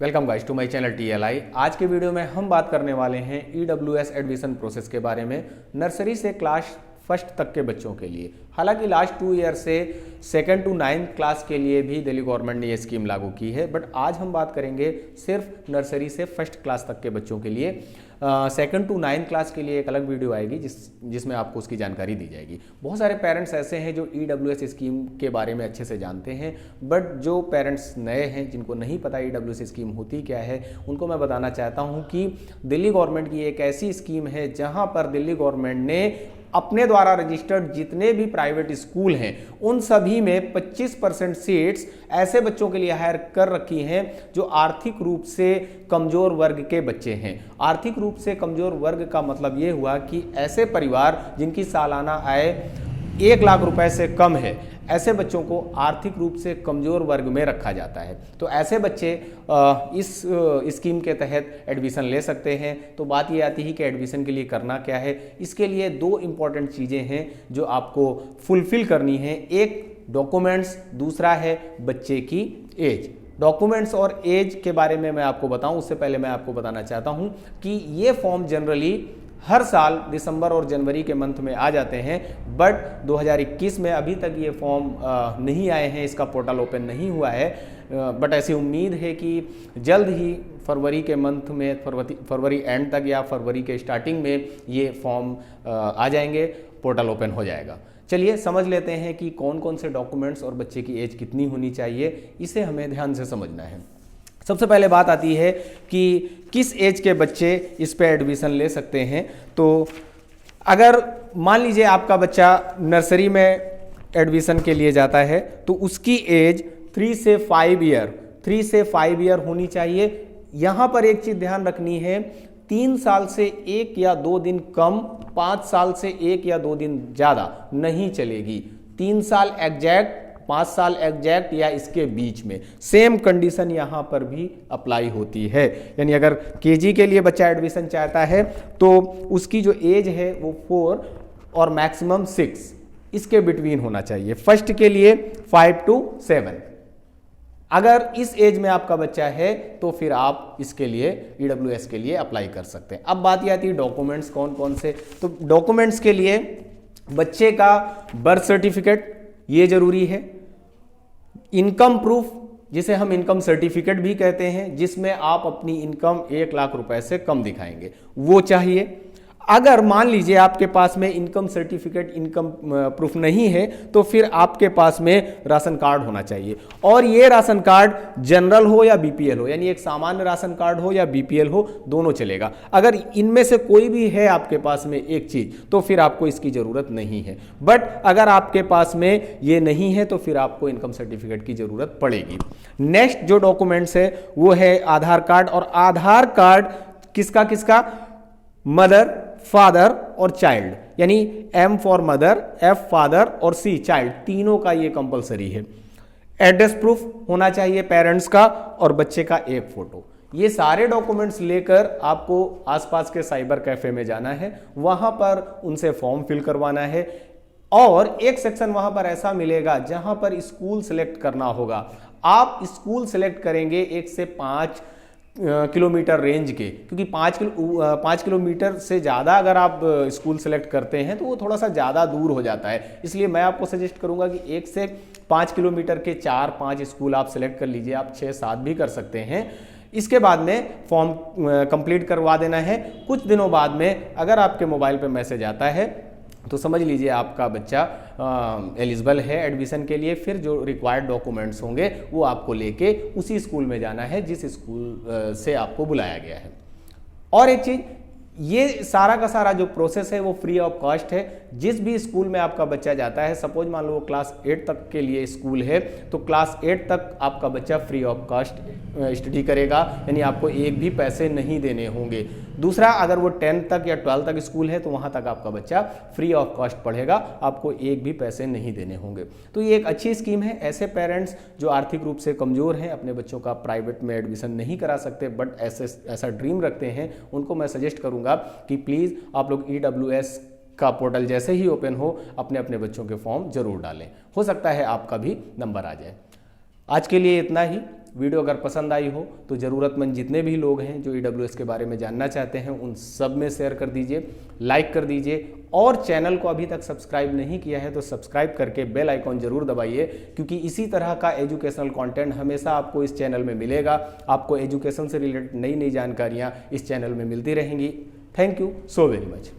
Welcome guys to my channel TLI। आज के video में हम बात करने वाले हैं EWS एडमिशन प्रोसेस के बारे में, नर्सरी से क्लास फर्स्ट तक के बच्चों के लिए। हालांकि लास्ट 2 ईयर से 2nd to 9th क्लास के लिए भी दिल्ली गवर्नमेंट ने ये स्कीम लागू की है, बट आज हम बात करेंगे सिर्फ नर्सरी से फर्स्ट क्लास तक के बच्चों के लिए। 2nd to 9th क्लास के लिए एक अलग वीडियो आएगी जिसमें आपको उसकी जानकारी दी जाएगी। बहुत सारे पेरेंट्स ऐसे हैं जो EWS स्कीम के बारे में अच्छे से जानते हैं, बट जो पेरेंट्स नए हैं जिनको नहीं पता EWS स्कीम होती क्या है, उनको मैं बताना चाहता हूं कि दिल्ली गवर्नमेंट की एक ऐसी स्कीम है जहां पर दिल्ली गवर्नमेंट ने अपने द्वारा रजिस्टर्ड जितने भी प्राइवेट स्कूल हैं उन सभी में 25% सीट्स ऐसे बच्चों के लिए हायर कर रखी हैं जो आर्थिक रूप से कमजोर वर्ग के बच्चे हैं। आर्थिक रूप से कमजोर वर्ग का मतलब ये हुआ कि ऐसे परिवार जिनकी सालाना आय 1 लाख रुपए से कम है, ऐसे बच्चों को आर्थिक रूप से कमजोर वर्ग में रखा जाता है। तो ऐसे बच्चे इस स्कीम के तहत एडमिशन ले सकते हैं। तो बात ये आती है कि एडमिशन के लिए करना क्या है। इसके लिए 2 इंपॉर्टेंट चीज़ें हैं जो आपको फुलफिल करनी है। एक डॉक्यूमेंट्स, दूसरा है बच्चे की एज। डॉक्यूमेंट्स और एज के बारे में मैं आपको बताऊं उससे पहले मैं आपको बताना चाहता हूं कि ये फॉर्म जनरली हर साल दिसंबर और जनवरी के मंथ में आ जाते हैं, बट 2021 में अभी तक ये फॉर्म नहीं आए हैं, इसका पोर्टल ओपन नहीं हुआ है। बट ऐसी उम्मीद है कि जल्द ही फरवरी के मंथ में, फरवरी एंड तक या फरवरी के स्टार्टिंग में ये फॉर्म आ जाएंगे, पोर्टल ओपन हो जाएगा। चलिए समझ लेते हैं कि कौन कौन से डॉक्यूमेंट्स और बच्चे की एज कितनी होनी चाहिए, इसे हमें ध्यान से समझना है। सबसे पहले बात आती है कि किस एज के बच्चे इस पे एडमिशन ले सकते हैं। तो अगर मान लीजिए आपका बच्चा नर्सरी में एडमिशन के लिए जाता है तो उसकी एज 3 से 5 ईयर होनी चाहिए। यहाँ पर एक चीज़ ध्यान रखनी है, 3 साल से 1 या 2 दिन कम, 5 साल से 1 या 2 दिन ज़्यादा नहीं चलेगी। 3 साल एग्जैक्ट, 5 साल एग्जैक्ट या इसके बीच में। सेम कंडीशन यहाँ पर भी अप्लाई होती है। यानी अगर केजी के लिए बच्चा एडमिशन चाहता है तो उसकी जो एज है वो 4 और मैक्सिमम 6 इसके बिटवीन होना चाहिए। फर्स्ट के लिए 5 to 7। अगर इस एज में आपका बच्चा है तो फिर आप इसके लिए EWS के लिए अप्लाई कर सकते हैं। अब बात यह आती है डॉक्यूमेंट्स कौन कौन से। तो डॉक्यूमेंट्स के लिए बच्चे का बर्थ सर्टिफिकेट ये जरूरी है। इनकम प्रूफ, जिसे हम इनकम सर्टिफिकेट भी कहते हैं, जिसमें आप अपनी इनकम 1 लाख रुपए से कम दिखाएंगे, वो चाहिए। अगर मान लीजिए आपके पास में इनकम सर्टिफिकेट, इनकम प्रूफ नहीं है तो फिर आपके पास में राशन कार्ड होना चाहिए। और ये राशन कार्ड जनरल हो या BPL हो, यानी एक सामान्य राशन कार्ड हो या BPL हो, दोनों चलेगा। अगर इनमें से कोई भी है आपके पास में एक चीज तो फिर आपको इसकी जरूरत नहीं है। बट अगर आपके पास में ये नहीं है तो फिर आपको इनकम सर्टिफिकेट की जरूरत पड़ेगी। नेक्स्ट जो डॉक्यूमेंट्स है वो है आधार कार्ड। और आधार कार्ड किसका किसका? मदर, फादर और चाइल्ड, यानी M for mother, F father और C चाइल्ड, तीनों का ये कंपलसरी है। एड्रेस प्रूफ होना चाहिए पेरेंट्स का और बच्चे का एक फोटो। ये सारे डॉक्यूमेंट्स लेकर आपको आसपास के साइबर कैफे में जाना है, वहां पर उनसे फॉर्म फिल करवाना है। और एक सेक्शन वहां पर ऐसा मिलेगा जहां पर स्कूल सेलेक्ट करना होगा। आप स्कूल सेलेक्ट करेंगे 1 से 5 किलोमीटर रेंज के, क्योंकि 5 किलोमीटर से ज़्यादा अगर आप स्कूल सेलेक्ट करते हैं तो वो थोड़ा सा ज़्यादा दूर हो जाता है। इसलिए मैं आपको सजेस्ट करूंगा कि 1 से 5 किलोमीटर के 4-5 स्कूल आप सेलेक्ट कर लीजिए। आप 6-7 भी कर सकते हैं। इसके बाद में फॉर्म कंप्लीट करवा देना है। कुछ दिनों बाद में अगर आपके मोबाइल पे मैसेज आता है तो समझ लीजिए आपका बच्चा एलिजिबल है एडमिशन के लिए। फिर जो रिक्वायर्ड डॉक्यूमेंट्स होंगे वो आपको लेके उसी स्कूल में जाना है जिस स्कूल से आपको बुलाया गया है। और एक चीज़, ये सारा का सारा जो प्रोसेस है वो फ्री ऑफ कॉस्ट है। जिस भी स्कूल में आपका बच्चा जाता है, सपोज मान लो वो क्लास 8 तक के लिए स्कूल है, तो क्लास 8 तक आपका बच्चा फ्री ऑफ कॉस्ट स्टडी करेगा, यानी आपको एक भी पैसे नहीं देने होंगे। दूसरा, अगर वो 10 तक या 12 तक स्कूल है तो वहाँ तक आपका बच्चा फ्री ऑफ कॉस्ट पढ़ेगा, आपको एक भी पैसे नहीं देने होंगे। तो ये एक अच्छी स्कीम है। ऐसे पेरेंट्स जो आर्थिक रूप से कमज़ोर हैं, अपने बच्चों का प्राइवेट में एडमिशन नहीं करा सकते बट ऐसा ड्रीम रखते हैं, उनको मैं सजेस्ट करूँगा कि प्लीज़ आप लोग EWS का पोर्टल जैसे ही ओपन हो अपने अपने बच्चों के फॉर्म जरूर डालें। हो सकता है आपका भी नंबर आ जाए। आज के लिए इतना ही। वीडियो अगर पसंद आई हो तो ज़रूरतमंद जितने भी लोग हैं जो EWS के बारे में जानना चाहते हैं उन सब में शेयर कर दीजिए, लाइक कर दीजिए, और चैनल को अभी तक सब्सक्राइब नहीं किया है तो सब्सक्राइब करके बेल आइकॉन जरूर दबाइए, क्योंकि इसी तरह का एजुकेशनल कंटेंट हमेशा आपको इस चैनल में मिलेगा। आपको एजुकेशन से रिलेटेड नई नई जानकारियाँ इस चैनल में मिलती रहेंगी। Thank you so very much.